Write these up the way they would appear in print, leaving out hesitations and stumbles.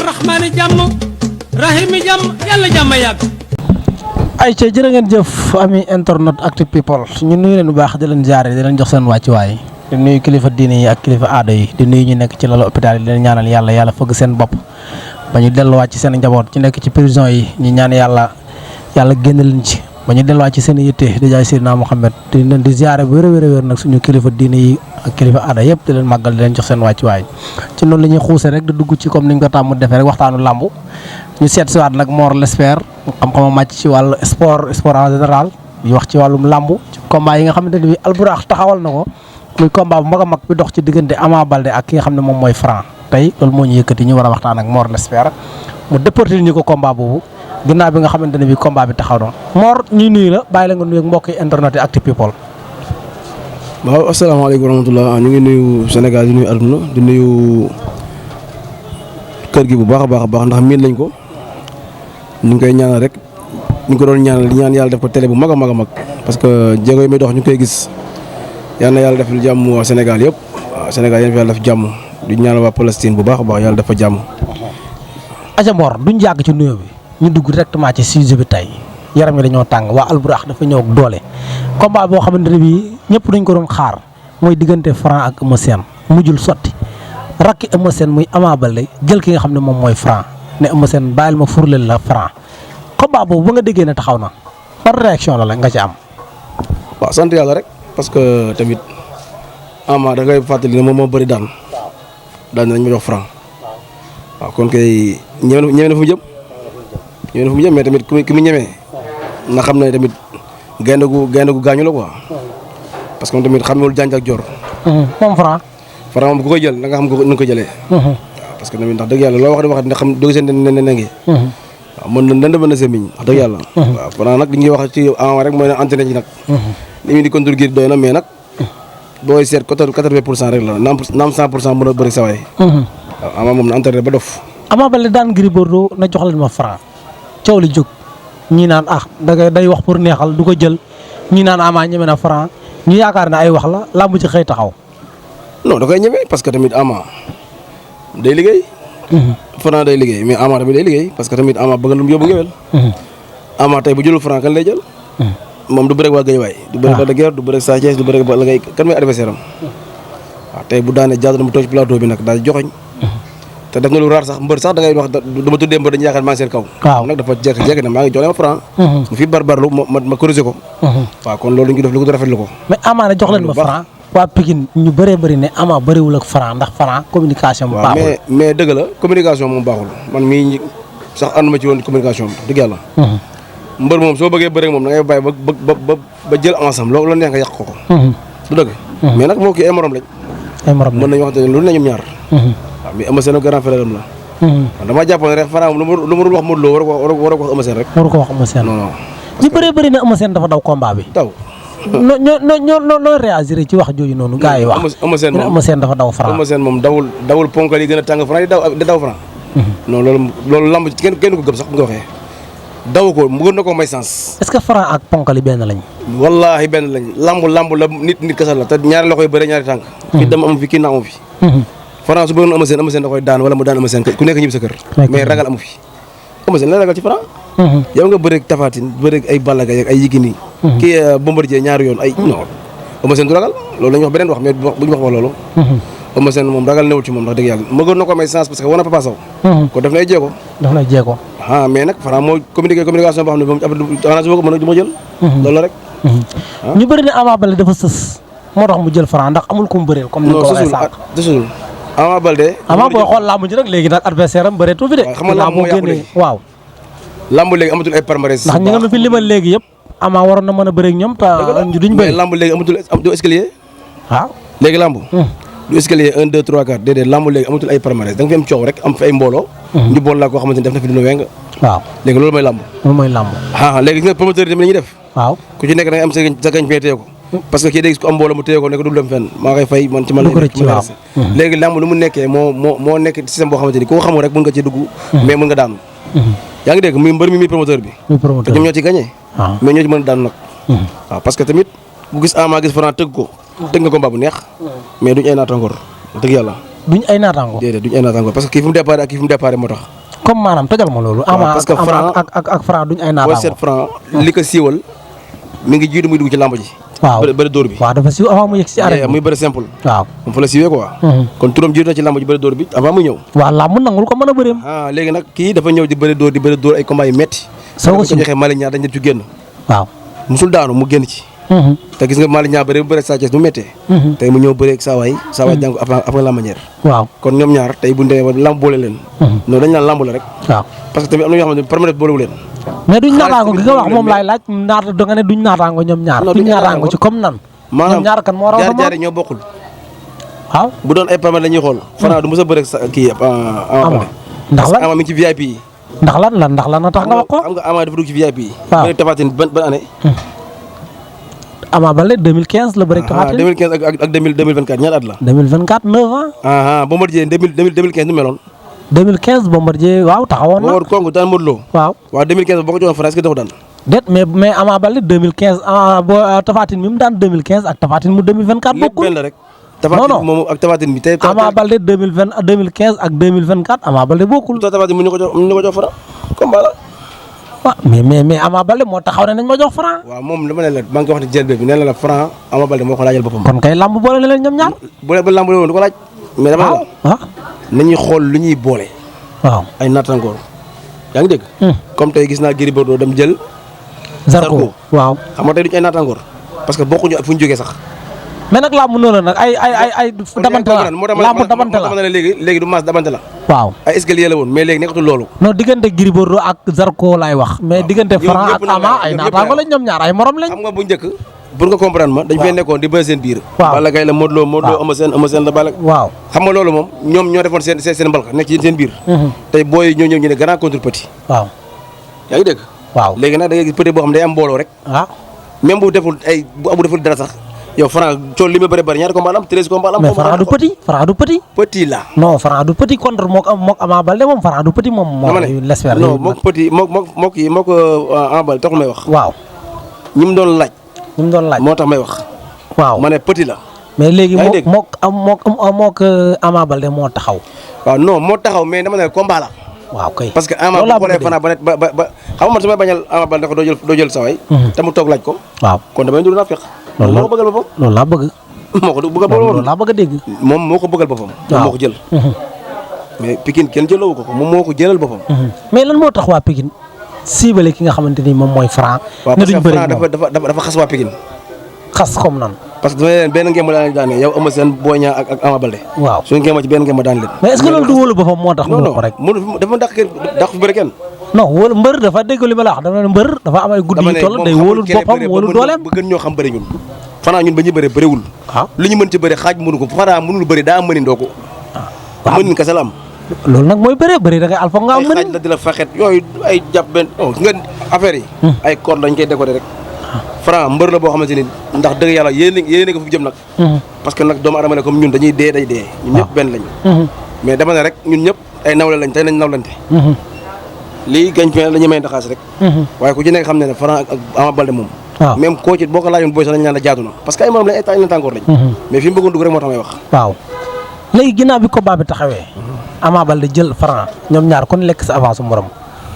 rahmaani jàmm rahimi jàmm yàlla jàmm yàgg. ay ca jërë ngeen jëf ami internet Actu People ñu nuyu leen bu baax di leen jaare di leen jox seen wàccuwaay di nuyu kilifa diine yi ak kilifa aada yi di nuyu ñu nekk ci lalu hôpital yi di leen ñaanal yàlla fëgg seen bopp ba ñu delluwaat ci seen njaboot ci nekk ci prison yi ñu ñaan yàlla génn leen ci ba ñu delluwaat ci seen yitte di jaay Seydina Muhammad di leen di ziare bu wér nag suñu kilifa diine yi ak kilifa aada yëpp di leen màggal di leen jox seen wàccuwaay ci noonu la ñuy xuuse rek di dugg ci comme niñ ko tàmm defee rek waxtaanu làmb ñu seet si waat nag Mor l'Expert xam-xama màcc ci wàllu sport en général di wax ci wàllum làmb ci combat yi nga xamante ne bi Albourakh taxawal na ko muy combat bu mag a mag bi dox ci diggante Ama Baldé ak ki nga xam ne moom mooy Franc tey loolu moo ñu yëkkati ñu war a waxtaan ak Mor l'Expert mu déporté ñu ko combat boobu ginnaaw bi nga xamante ne bi combat bi taxaw na Mor ñuy nuyu la bàyyi la nga nuyu ak mbokki internet yi Actu People. waaw asalaamaaleykum wa rahmatulah ñu ngi nuyu Sénégal di nuyu aduna di nuyu kër gi bu baax a baax ndax miin lañ ko ñu ngi koy ñaanal rek ñu ko doon ñaanal di ñaan yàlla def ko télé bu mag a mag parce que jéego yi may dox ñu koy gis yal na yàlla def jàmm waa Sénégal yëpp waaw Sénégal yéen fi yàlla def jàmm di ñaanal waa Palestine bu baax a baax yàlla def fa jàmm. aja Mor duñ jàgg ci nuyoo bi ñu dugg directement ci sujet bi tey yaram yi dañoo tàng waa Albourakh dafa ñëw ak doole combat boo xamante ne bii ñëpp dañ ko doon xaar mooy diggante Franc ak Eumeu Sène mujjul sotti rakki Eumeu Sène muy Ama Baldé jël ki nga xam ne moom mooy Franc ne Eumeu Sène bàyyil ma furleel la Franc combat boobu ba nga déggee ne taxaw na par réaction la nga ci am. waaw sant yàlla rek parce que tamit Ama da ngay fàttali ne moom moo bëri daan nañ ma jox Franc waaw kon kay ñeme na fu mu jëm mais tamit ki mu ñemee na xam ne tamit gaynde gu gaañu la quoi parce que moom tamit xamewul janj ak joor. moom Franc moom ku koy jël da nga xam ni nga ko jëlee. waaw parce que tamit ndax dëgg yàlla loo wax ne xam dëgg seen ne ngi waaw mën na semiñ wax dëgg yàlla. waaw Franc nag li ñuy wax ci Ama rek mooy ne entraîné ci nag. li ñu di contour gi doy na mais nag booy seet 80% rek la naam 100% mën a bëri sa waay. waaw Ama moom na entraîné ba dof. Ama Baldé daan Gris Bordeaux na jox leen ma Franc coow li jóg ñii naan day wax pour neexal du ko jël ñii naan Ama ñeme na Franc ñu yaakaar ne ay wax la làmb ci xëy taxaw. non da koy ñeme parce que tamit Ama day liggéey. Franc day liggéey mais Ama tamit day liggéey parce que tamit Ama bëgg lu mu yóbbu ngewel. Ama tey bu jëlul Franc kan lay jël. moom du bëreeg waa Guédiawaye. du bëreeg Lac de Guiers du bëreeg Sa Thiès du bëreeg Balla Gaye kan mooy adversaire am. waaw tey bu daanee jaadu na mu toog ci plateau bi nag daal joxoñ te def na lu raar sax mbër sax da ngay wax dama tuddee mbër dañuy yaakaar maa ngi seen kaw. waaw nag dafa jékki-jékki ne maa ngi jox leen ma Franc. mu fi barbarlu ma corrigé ko. waaw kon loolu ñu def lu ko rafetlu ko. mais Ama ne jox leen ma Franc. waa Pikine ñu bëree bëri ne Ama bëriwul ak Franc ndax Franc communication mu baaxul. waaw mais dëgg la communication moom baaxul man mii sax ànduma ci woon communication bi dëgg yàlla. mbër moom soo bëggee bëri moom da ngay bàyyi ba jël ensemble loolu neex nga yàq ko. du dëgg. mais nag moo kii ay morom lañ. mën nañu wax lu ne ñoom ñaar. waaw mais Eumeu Sène grand frère am la. damaa jàppoon rek Franc lu mu wax Modou Lo war a ko wax Eumeu Sène rek. waru ko wax Eumeu Sène. non. ñu bëree bëri na Eumeu Sène dafa daw combat bi. daw. noo réagir ci wax jooju noonu gars yi wax. Eumeu Sène dafa daw Franc. Eumeu Sène moom dawul ponkal yi gën a tàng Franc di daw Franc. non loolu lamb ci kenn ko gëm sax bu nga waxee. daw ko mu gën na ko may sens. est-ce que Franc ak ponkal yi benn lañ. wallaahi benn lañ lamb la nit kasal la te ñaari loxo yi bëre ñaari tànk. kii dem amu fi kii na amu fi. Franc su bëggoon Eumeu Sène da koy daan wala mu daan Eumeu Sène ku nekk ñibbi sa kër. mais ragal amu fi. Eumeu Sène la ragal ci Franc. yow nga bëreeg Tapha Tine bëreeg ay Balla Gaye ak ay Yékini. kii Bombardier ñaari yoon ay non. Eumeu Sène du ragal loolu la ñuy wax beneen wax mais bu ñu wax loolu. Eumeu Sène moom ragal newul ci moom ndax dëgg yàlla mëgoon na ko may sens parce que war na Papa Sow. ko def na ay jéego. mais nag Franc moo communication boo xam ne moom après su ma du ma jël. loolu la rek. ñu bëri ne Ama Baldé dafa sës moo tax mu jël Franc ndax amul ku mu bëreel comme ni ko waxee sànq. non Ama Baldé. Ama booy xool làmb ji nag léegi nag adversaire am bëreetu fi de. xam nga làmb moo yàqu léegi waaw. làmb léegi amatul ay palmarès. ndax ñi nga ma fi limal léegi yëpp Ama waroon na mën a bëreeg ñoom te duñ bëri. mais làmb léegi amatul escalier. waaw léegi làmb. du escalier 1 2 3 4 déedéet làmb léegi amatul ay palmarès da nga fi am coow rek am fi ay mbooloo. ñu bool laa koo xamante ni def na fi dina weng. waaw léegi loolu mooy làmb. léegi gis nga promoteur yi tamit la ñuy def. waaw ku ci nekk da nga am sa gañ fee téye ko. parce que kii day gis ko am mbooloo mu téye ko ne ko du dem fenn maa koy fay man ci man léegi làmb lu mu nekkee moo nekk système boo xamante ni koo xamul rek mën nga ci dugg mais mën nga daanu yaa ngi dégg muy mbër mi muy promoteur bi te ñoom ñoo ci gagné mais ñoo ci mën a daanu nag waaw parce que tamit bu gis Ama gis Franc tëgg ko tëgg nga combat bu neex mais duñ ay naata encore dëgg yàlla duñ ay naataango. déedéet duñ ay naataango parce que kii fu mu départ ak kii fu mu départ moo tax. comme maanaam tojal ma loolu. waaw parce que Franc ak Franc duñ ay boo naataango. seet Franc li ko siiwal mi ngi jiitu muy dugg ci làmb ji. waaw bëri dóor bi. waaw dafa siiw avant mu yegg si arène bi. muy bëri simple. waaw moom fa la siiwee quoi. kon turam jiitu na ci làmb ji bëri dóor bi avant muy ñëw. waaw làmb nangul ko mën a bëreem. léegi nag kii dafa ñëw di bëri dóor ay combat yu metti. soo ko ko joxee Malick Niang dañ ci génn. waaw musul daanu mu génn ci. te gis nga Malick Niang bëri Sa Thiès bu méttee. tey mu ñëw bëri ak Saawaay jàng ko après la manière. waaw kon ñoom ñaar tey bu ñu demee ba lamb boole leen. non dañ naan lamb la rek. waaw parce que tamit am na ñoo xam ne permanent boolewu leen. mais duñ naataango gi nga wax moom laay laaj naata da nga ne duñ naataango ñoom ñaar. duñ naataango ci comme nan. ñoom ñaar kan moo raw sa jaar ñoo bokkul. waaw bu doon ay permanent la ñuy xool. Franc du mos a bëri kii Ama ndax lan Ama mi ngi ci VIP yi. ndax lan a tax nga wax ko. xam nga Ama dafa dugg ci VIP yi. waaw bëri Tapha Tine ban année. Ama Baldé 2015 la bëri Tapha Tine. 2015 ak 2024 ñaata at la. 2024 9 ans. Bombardier 2015 nu meloon. 2015 Bombardier waaw taxawoon na. Bombardier Kongo daan Modou Lo. waaw 2015 boo ko joxoon France est-ce que dafa daan. déet mais Ama Baldé 2015 Tapha Tine mi mu daan 2015 ak Tapha Tine mu 2024 bokkul. benn la rek. Tapha Tine moom ak Tapha Tine bi tey. Ama Baldé 2015 ak 2024 Ama Baldé bokkul. Tapha Tine mu ñu ko jox Franc combat la. waaw mais Ama Baldé moo taxaw ne nañ ma jox Franc. waaw moom dama ne la maa ngi koy wax ne jël bi nee na la Franc Ama Baldé moo ko laajal boppam. kon kay lamb boole na leen ñoom ñaar. bu dee ba lamb woon du ko laaj. mais dama ne la nañuy xool lu ñuy boole. waaw ay nattangoor yaa ngi dégg. comme tey gis naa Gris Bordeaux dem jël. Zarko waaw. xam nga tey duñu ay nattangoor parce que bokkuñu ak fu ñu jógee sax. mais nag làmb noonu nag ay dabante la làmb dabante la moo tax léegi du maas dabante la. waaw ay escalier la woon mais léegi nekkatul loolu. non diggante Gris Bordeaux ak Zarko laay wax. mais diggante Franc ak Ama ay naataango lañ ñoom ñaar ay morom lañ. xam nga bu njëkk pour nga comprendre ma dañ fay nekkoon di bëri seen biir. waaw Balla Gaye la Modou Lo Modou Lo Eumeu Sène la Balla. waaw xam nga loolu moom ñoom ñoo defoon seen mbalka nekk ci seen biir. tey booy ñoo ñëw ñu ne grand contre petit. waaw yaa ngi dégg. waaw léegi nag da ngay gis petit boo xam ne day am mbooloo rek. waaw même bu deful dara sax yow Franc cool li ma bëri ñaari combat la am 13 combat la am. mais Franc du petit Franc du petit. petit la. non Franc du petit contre mook Ama Baldé moom Franc du petit moom. moo l'espère non mook petit mook Ama Baldé taxul may wax. waaw ñi mu doon laaj. moo tax may wax. waaw ma ne petit la. mais léegi mook Ama Baldé moo taxaw. waaw non moo taxaw mais dama ne combat la. waaw kay parce que Ama bu xoolee Franc ba xam nga man su may bañal Ama Baldé ko doo jël saway te mu toog laaj ko. waaw kon damay ndur naa feq. loolu moo ko bëggal boppam. loolu laa bëgg. moo ko bëggal boppam loolu laa bëgg a dégg. moom moo ko bëggal boppam. waaw moo ko jël. mais Pikine kenn jëloo ko moom moo ko jëlal boppam. mais lan moo tax waa Pikine siibale ki nga xamante ni moom mooy Franc. ne duñ bëri Franc dafa xas waa Pikine. xas comme nan. parce que dama leen benn ngeen ma daan daane yow Eumeu Sène Boy Niang ak Ama Baldé. waaw suñu ngeen ma ci benn ngeen ma daan leen. mais est-ce que loolu du wóolu boppam moo tax. non mu ko rek dafa dàq fi bëri kenn. non wóolu mbër dafa dégg li ma la wax dama ne mbër dafa am ay guddi yu toll day wóolu boppam wóolu dooleem. ba gën ñoo xam bëri ñun. Franc ñun ba ñuy bëri bëriwul. waaw lu ñu mën ci bëri xaaj mënu ko Franc mënul bëri daa mëni ndoo ko. waaw mënin kese la am. loolu nag mooy bëri da ngay alfa nga am mënin. ay xaaj la di la faxet yooyu ay jàpp benn nga affaire yi. ay corde dañ koy décorer rek. Franc mbër la boo xamante ni ndax dëgg yàlla yéene ko fi jëm nag. parce que nag doomu adama ne comme ñun dañuy dee day dee. ñun ñëpp benn lañ. mais dama ne rek ñun ñëpp ay nawle lañ tey nañ nawlante. lii gañ fi la ñu may ndaxaas rek. waaye ku ci nekk xam ne ne Franc ak Ama Baldé moom. waaw même koo ci boo ko laajoon booy sax dañu naan la jaadu na parce que ay morom lañ ay tañ tàngoor lañ. mais fi mu bëggoon dugg rek moo tax may wax. waaw léegi ginnaaw bi combat bi taxawee. Ama Baldé jël Franc ñoom ñaar kon lekk sa avance morom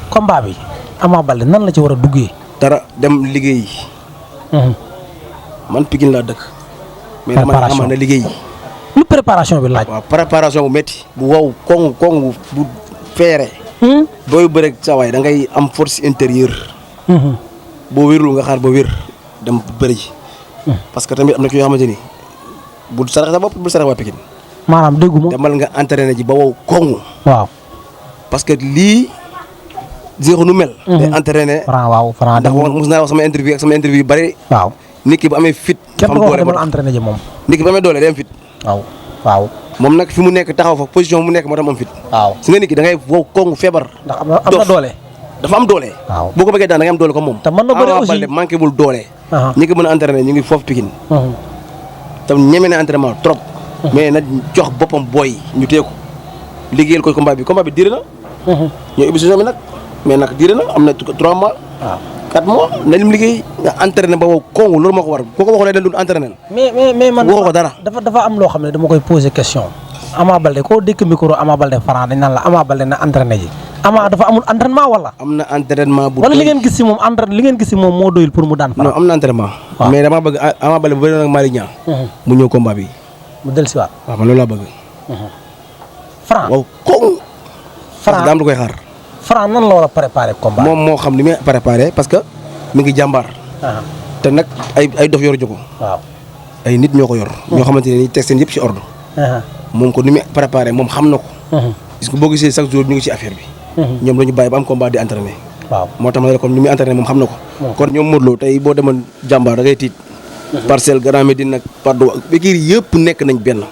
combat bi Ama Baldé nan la ci war a duggee. dara dem liggéey. man Pikine laa dëkk. mais dama xam ne liggéey. lu préparation bi laaj. waaw préparation bu métti. bu wow koŋ bu feere. booy bëreeg saa waay da ngay am force intérieure. boo wérul nga xaar ba wér dem bëri ji. parce que tamit am na ci yoo xamante ni bul sarax sa bopp bul sarax waa Pikine. maanaam dégguma demal nga entraîné ji ba wow koŋ. waaw parce que lii. Zéro nu mel. day entraîné. Franc waaw Franc ndax mos naa wax sama interview yu bari. waaw nit ki bu amee fit. kenn du ko wax demal entraîné ji moom. nit ki bu amee doole day am fit. waaw. moom nag fi mu nekk taxaw fa position mu nekk moo tax am fit. waaw su nga nit ki da ngay wow koŋ feebar. ndax am na doole. dafa am doole. waaw boo ko bëggee daan da ngay am doole comme moom. te mën na bëre aussi Ama Baldé manqué wul doole. ñi ko mën a entraîné ñu ngi foofu Pikine. tam ñeme na entraînement trop. mais nag jox boppam booy ñu téye ko liggéeyal ko combat bi diire na. ñoo ubbi saison bi nag mais nag diire na am na 3 mois. waaw 4 mois na lim liggéey nga entraîné ba wow kongu loolu moo ko war boo ko waxee dañ doon entraîné. mais man waxoo ko dara. dafa am loo xam ne dama koy poser question Ama Baldé koo dékk micro Ama Baldé Franc dañ naan la Ama Baldé na entraîné ji Ama dafa amul entraînement wala. am na entraînement bu. wala li ngeen gis si moom li ngeen gis si moom moo doyul pour mu daan Franc. non am na entraînement. waaw mais dama bëgg Ama Baldé bu bëri nag Malick Niang. mu ñëw combat bi. mu dellusiwaat. waaw man loolu laa bëgg. Franc waaw koŋ. Franc daam lu koy xaar. Franc nan la war a préparer combat. moom moo xam li muy préparé parce que mi ngi jàmbaar. te nag ay dof yoruñu ko. waaw ay nit ñoo ko yor. ñoo xamante ne nii teg seen yëpp ci ordre. moom ko ni muy préparé moom xam na ko. parce que boo gisee chaque jour ñu ngi ci affaire bi. ñoom la ñu bàyyi ba am combat di entraîné. waaw moo tax ma ne la comme ni muy entraîné moom xam na ko. kon ñoom Modou Lo tey boo demoon jàmbaar da ngay tiit. Parcelles Grand Médine nag Patte d'Oie écurie yëpp nekk nañ benn.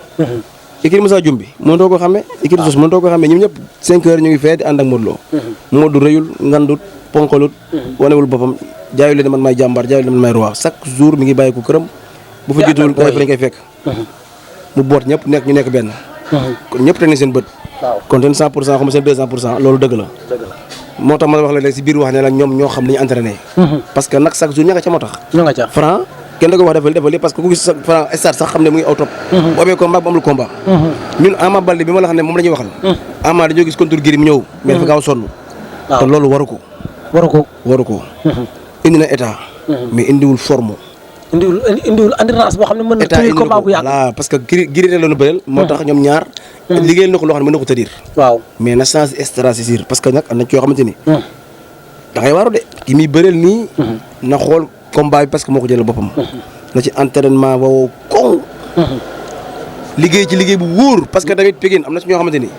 écurie Moussa Dioum bi mënatoo ko xamee. écurie Sos mënatoo ko xamee ñoom ñëpp 5 heures ñu ngi fee di ànd ak Modou Lo. Modou rëyul ngandut ponkalut wanewul boppam jaayu leen man may jàmbaar jaayu leen man may roi chaque jour mi ngi bàyyi ko këram. bu fa jiituwul gars yi fa lañ koy fekk. mu boot ñëpp ñu nekk benn. kon ñëpp teg nañ seen bët. kon seen 100% xam nga seen 200% loolu dëgg la. moo tax ma wax la léegi si biir wax ne la ñoom ñoo xam li ñu entraîné. parce que nag chaque jour ña nga ca moo tax. Franc kenn da ko wax defal parce que ku gis Franc stade sax xam ne mu ngi aw top. bu amee combat bu amul combat. ñun Ama Baldé bi ma la xam ne moom la ñuy waxal. Ama dañoo gis contre Gris mu ñëw. mais dafa gaaw a sonn. te loolu waru ko. indi na état. mais indiwul forme. indiwul endurance boo xam ne mën na tëjee combat bu yàgg. voilà parce que Gris la ñu bëreel. moo tax ñoom ñaar. liggéeyal na ko loo xam ne mën na ko tëddir. waaw mais na change stratégie parce que nag am na ci yoo xamante ni. da ngay waaru de ki muy bëreel nii. na xool combat bi parce que moo ko jëlee boppam. na ci entraînement woo koŋ. liggéey ci liggéey bu wóor parce que tamit Pikine am na ci ñoo xamante ni.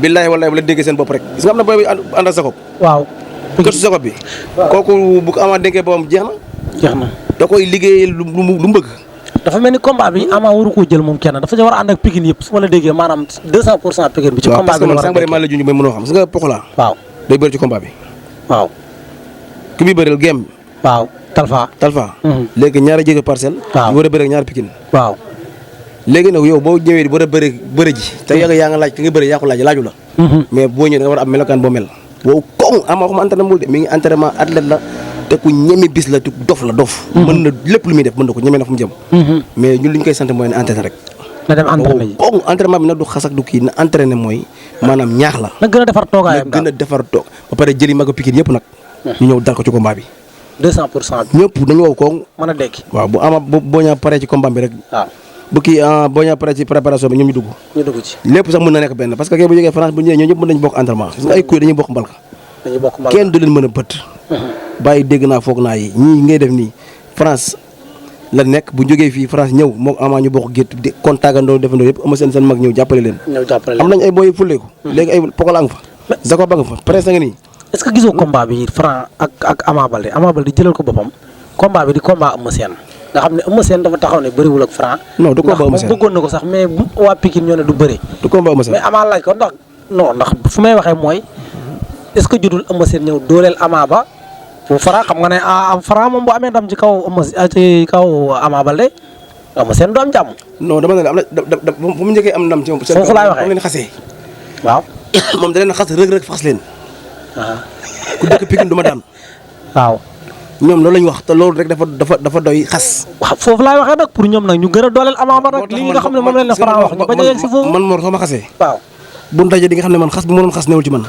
billaahi wallaahi bu la déggee seen bopp rek gis nga am na booy bi ànd ak sa kopp. waaw kër su sa kopp bi. kooku bu ko Ama dénkee boppam jeex na. da koy liggéey lu mu bëgg. dafa mel ni combat bi Ama waru koo jël moom kenn dafa war a ànd ak Pikine yëpp su ma la déggee maanaam 200% Pikine bi. ci combat bi la war a parce que man la junj ba mënoo xam gis nga Pokola. waaw day bëri ci combat bi. waaw. ki muy bëreel Gem. waaw Talfa. léegi ñaari jéego Parcelles. waaw war a bëri ak ñaari Pikine. waaw. léegi nag yow boo ñëwee war a bëri ji. te yaa nga laaj ki nga bëri yaa ko laaj laaju la. mais boo ñëwee da nga war a am melokaan boo mel. wow koŋ Ama waxuma entraînement de mi ngi entraînement athlète la te ku ñeme bis la te dof la dof. mën na lépp lu muy def mën na ko ñeme na fu mu jëm. mais ñun li ñu koy sant mooy ne entraîné rek. na dem entraîné ji koŋ entraînement bi nag du xas ak du kii na entraîné mooy maanaam ñaax la. na gën a defar toogaayam na gën a defar toog ba pare jëli mag a Pikine yëpp nag. ñu ñëw dal ko ci combat bi. 200% ñëpp dañu wow koŋ. mën a dekki. waaw bu Ama boo ñaa paree ci combat bi rek. waaw bu kii boo ñaa paree ci préparation bi ñoom ñu dugg ci. lépp sax mën na nekk benn parce que kay bu jógee France bu ñëwee ñoo ñëpp mën nañu bokk entraînement gis nga ay kuy dañuy bokk mbalka kenn du leen mën a bët bàyyi dégg naa foog naa yi ñii ngay def nii France la nekk bu jógee fii France ñëw moom Ama ñu bokk gétt di kontaagandoo defandoo yëpp ama seen mag ñëw jàppale leen am nañ ay booy fulleeku léegi ay Pokola nga fa Jacob ba nga fa presse nga nii est-ce que gisoo combat bi Franc ak Ama Baldé jëlal ko boppam combat bi di combat Eumeu Sène nga xam ne Eumeu Sène dafa taxaw ne bëriwul ak Franc non du combat Eumeu Sène moom bëggoon na ko sax mais waa Pikine ñoo ne du bëri du combat Eumeu Sène mais Ama laaj ko ndax fu may waxee mooy est-ce que jotul Eumeu Sène ñëw dooleel Ama ba fu Franc xam nga ne Franc moom bu amee ndam ci kaw Ama Baldé Eumeu Sène du am jàmm. non dama ne la am na fu mu njëkkee am ndam ci moom. foofu laay waxee leen xasee. waaw. moom da leen xas rëg fas leen. ku dëkk Pikine du ma daan. waaw. ñoom loolu la ñu wax te loolu rek dafa doy xas. waaw foofu laay waxee nag pour ñoom nag ñu gën a dooleel Ama ba nag lii nga xam ne moom lañ la Franc wax ñu bañ a yegg si foofu. man Mor soo ma xasee. waaw. bu ndaje di nga xam ne man xas bi ma doon xas newul ci man.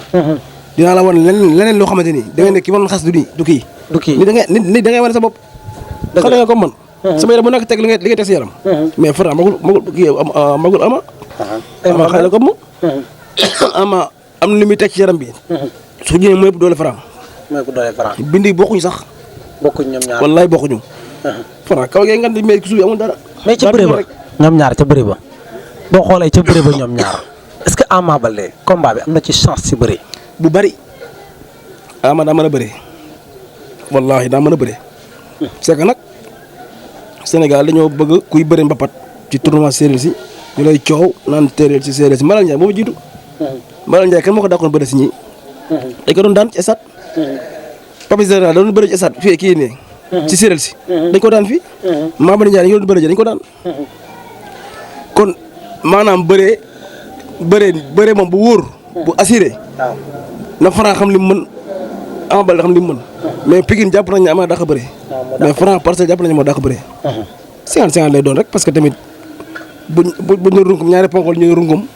dinaa la wan leneen loo xamante ni da ngay ne ki ma doon xas du kii. ni da ngay wane sa bopp. xale nga comme man. sama yaram bu nekk teg li ngay teg si yaram. mais Franc magul Ama. Ama xale comme moom. Ama am na lu muy teg ci yaram bi. su ñëwee mooy ëpp doole Franc. mooy ëpp doole Franc. bindi bokkuñu sax. bokkuñ ñoom ñaar wallaay bokkuñu. Franc kaw ngay ngan di mais suuf amul dara. mais ca bëre ba ñoom ñaar ca bëre ba boo xoolee ca bëre ba ñoom ñaar est-ce que Ama Baldé combat bi am na ci chance ci bëre. bu bari Ama daa mën a bëre wallaahi daa mën a bëre. c'est que nag Sénégal dañoo bëgg kuy bëre mbapat ci tournoi séeréer si ñu lay coow naan téeréer si séeréer si Malal Ndiaye moo fa jiitu. Malal Ndiaye kan moo ko dàqoon bëre si ñi dañ ko doon daan ci stade. Papis Général da doon bëre ci stade fii kii nii. ci séeréer si. dañ ko daan fii. Mamadou Ndiaye dañu doon bëre dañ ko daan. kon maanaam bëre moom bu wóor. bu assuré. na Franc xam li mu mën Ama Baldé xam li mu mën. mais Pikine jàpp nañ ne Ama dàq bëre. mais Franc Parcelles jàpp nañ moo dàq bëre. 50-50 lay doon rek parce que tamit buñ ne rungum ñaari ponkol ñu rungum.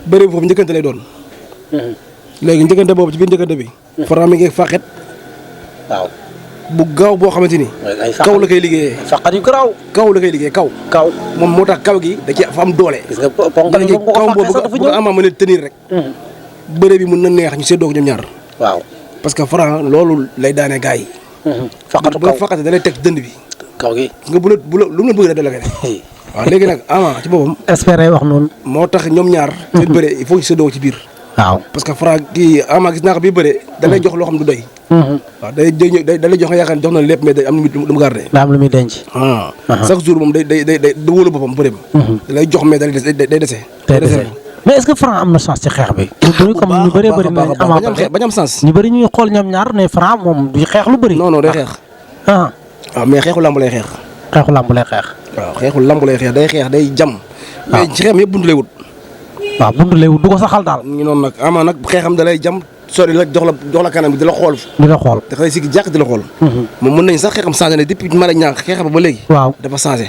bëre bi foofu njëkkante lay doon. léegi njëkkante boobu ci biir njëkkante bi. Franc mi ngi fàqet. waaw. bu gaaw boo xamante ni. kaw la koy liggéeyee. faqat yu garaaw. kaw la koy liggéey kaw. moom moo tax kaw gi da ci fa am doole. gis nga ponkal yi kaw boobu bu Ama mën a tenir rek. bëre bi mën na neex ñu séddoo ko ñoom ñaar. waaw parce que Franc loolu lay daane gars yi. faqatu bu la faqate da lay teg dënd bi. kaw gi nga bu la lu mu la bëgg rek da la koy def. waaw léegi nag Ama ci boppam. espérer wax noonu. moo tax ñoom ñaar. seen bëre il faut ñu séddoo ci biir. waaw parce que Franc kii Ama gis naa ko bii bëre. da lay jox loo xam du doy. waaw da lay jox nga yaakaar ne jox na lépp mais day am lu mu gardé. daa am lu muy denc. chaque jour moom day wóolu boppam bëre ba. da lay jox mais day dese. mais est-ce que Franc am na chance ci xeex bi. bu comme ñu bëree bëri nañ Ama bañ am sens. ñu bëri ñuy xool ñoom ñaar ne Franc moom du xeex lu bëri. non day xeex. waaw mais xeexu lamb lay xeex. xeexu lamb lay xeex. waaw xeexu lamb lay xeex day xeex day jam. mais ci xeexam yëpp buntu lay wut. waaw buntu lay wut du ko saxal daal. ñu noonu nag Ama nag xeexam da lay jam sori la jox la kanam bi di la xool. di la xool da xëy si jàkk di la xool. moom mën nañ sax xeexam changé ne depuis Malick Niang xeexam ba léegi. waaw dafa changé.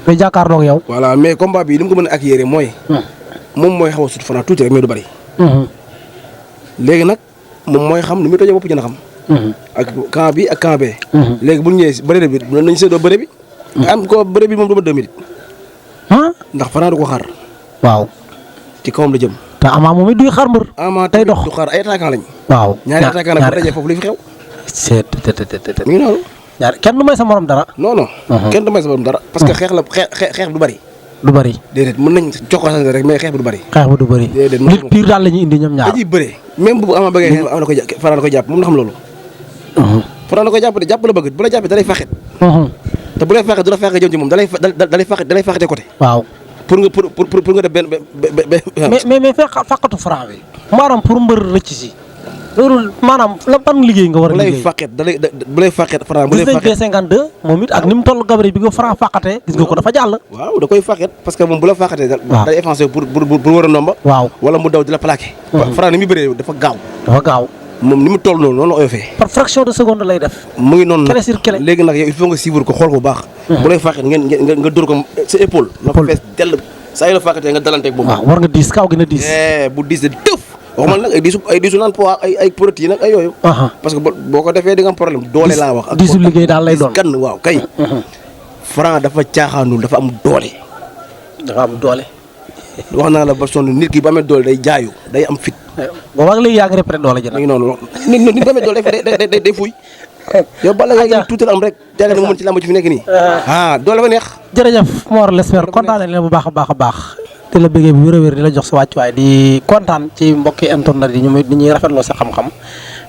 day jàkkaarloog yow. voilà mais combat bi li mu ko mën a acquérir mooy. moom mooy xaw a sut Franc tuuti rek mais du bari. léegi nag moom mooy xam lu muy tojee bopp jën a xam. ak camp bi ak camp bee. léegi bu ñu ñëwee bëre bi nañu séddoo bëre bi. am ko bëre bi moom du ma 2 minutes. ndax Franc du ko xaar. waaw. ci kawam la jëm. te Ama moom it duy xaar mbër. Ama tey dox du xaar ay attaquant lañ. waaw ñaari attaquant nag bu dajee foofu li fi xew. c'est mi ngi noonu. ñaar kenn du may sa morom dara. non non. kenn du may sa morom dara. parce que xeex la xeex du bari. du bëri. déedéet mën nañ jokkoo rek mais xeex bi du bëri. xeex bi du bëri. déedéet nit pire daal la ñuy indi ñoom ñaar. dañuy bëree même bu Ama bëggee xeex am na koy Franc da koy jàpp moom na xam loolu. Franc da koy jàpp de jàpp la bëgg bu la jàppee da lay faxet. te bu lay faxet du la faxet jëm ci moom da lay faxete côté. waaw pour nga def benn mais fàqatu Franc bi. maanaam pour mbër rëcc si. loolu maanaam la ban liggéey nga war a liggéey. bu lay faxet Franc bu lay faxet. gis nañ B52 moom it ak ni mu toll gabarit bi nga Franc fàqatee gis nga ko dafa jàll. waaw da koy faxet parce que moom bu la faxetee. waaw day effacé pour war a ndomba. waaw wala mu daw di la plaqué. Franc ni muy bëree dafa gaaw. moom ni mu toll noonu la oyofee. par fraction de seconde lay def. mu ngi noonu nag kele sur kele. léegi nag yow il faut nga suivre ko xool ko bu baax. bu lay faxet nga dóor ko sa épaule. na fa fees dell saa yi la faxetee nga dalanteeg boobu. waaw war nga diis kaw gi na diis. bu diis de tëf. waxuma nag ay diisu naan poids ay protéine ak ay yooyu. parce que boo ko defee di nga am problème doole laa wax. ak diisu liggéey daal lay doon kan waaw kay. Franc dafa caaxaanul dafa am doole. wax naa la ba sonn nit ki ba amee doole day jaayu day am fit. booba ak léegi yaa ngi répété doole ji nag. mi ngi noonu nit ba amee doole day fuy. yow bala nga tuuti am rek jaga ne mu mën ci làmb ci fi nekk nii. doole fa neex. jërëjëf Mor l'Espère kontaan nañ leen bu baax a baax a baax. di la bëggee bu wér-wér di la jox sa wàccuwaay di kontaan ci mbokki internet yi ñu ñuy rafetloo sa xam-xam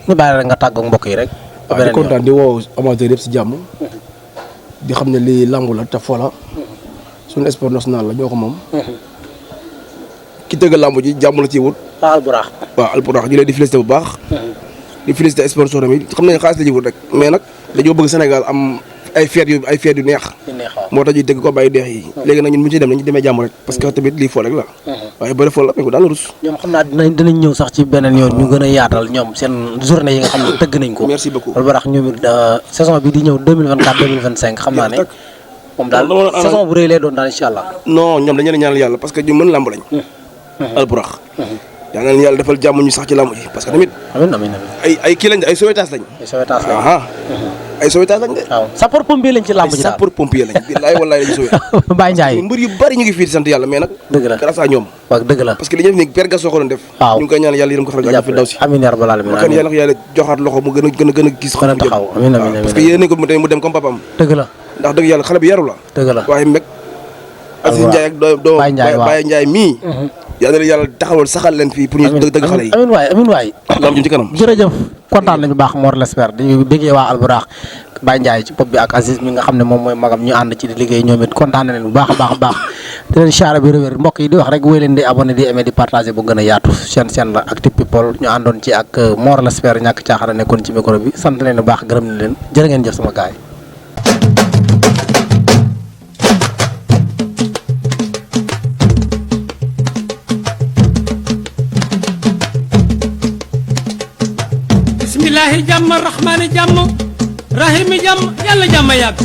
ñu bàyyi rek nga tàggoog mbokk yi rek. waaw di kontaan di woo amateur yëpp si jàmm. di xam ne lii lamb la te fo la. suñu sport national la ñoo ko moom. ki tëgg lamb ji jàmm la ciy wut. Alburax. waaw Alburax ñu lay di félicité bu baax. di félicité sponsor yi xam nañ xaalis la ci wut rek mais nag dañoo bëgg Sénégal am ay fête yu neex. moo tax ñuy dégg ko bàyyi deex yi. léegi nag ñun bu ñu ciy dem nañu demee jàmm rek parce que tamit lii fo rek la. waaye bëri fo la mais ko daal rus. ñoom xam naa dinañ ñëw sax ci beneen yoon ñu gën a yaatal ñoom seen journée yi nga xam ne tëgg nañ ko. merci beaucoup Alburax ñoom it saison bi di ñëw 2024 2025 xam naa ne. moom daal saison bu rëy lay doon daal incha allah. non ñoom dañu leen ñaanal yàlla parce que ñu mën lamb lañ. Alburax. yaa ngi leen yàlla defal jàmm ñu sax ci lamb ji parce que tamit. amiin ay kii lañ ay sauvetage lañ. ay sauvetage lañ de. waaw sapeur pompier lañ ci lamb ji daal sapeur pompier lañ. billaay wallaay lañ sauvé. Baye Ndiaye mbër yu bari ñu ngi fii di sant yàlla mais nag. dëgg la grâce à ñoom. waaw dëgg la parce que li ñu def nii Père Gaston ko doon def. waaw ñu ngi koy ñaanal yàlla yërëm ko xaral fi daw si. amiin yaa rabbal aalamiin kan yàlla ko yàlla joxaat loxo mu gën a gis. gën a taxaw amiin parce que yéen nañ ko mu dem comme papam. dëgg la ndax dëgg yàlla xale bi yaru la. dëgg la waaye meg Aziz Ndiaye ak doo Baye Ndiaye mii yàlla na yàlla taxawal saxal leen fii pour ñu dëgg xale yi. amiin waay lam jëm ci kanam. jërëjëf kontaan nañu baax Mor l'Espère di bëggee waa Alburax Baye Ndiaye ci bopp bi ak Aziz mi nga xam ne moom mooy magam ñu ànd ci di liggéey ñoom it kontaan na leen bu baax a baax a baax di leen siyaare bi wér mbokk yi di wax rek wéy leen di abonné di aimé di partagé bu gën a yaatu seen la Actu People ñu àndoon ci ak Mor l'Espère ñàkk caaxaan nekkoon ci micro bi sant leen bu baax gërëm na leen jërë ngeen jëf sama gaay bismillahi jàmm rahmaani jàmm rahimi jàmm yàlla jàmm yàgg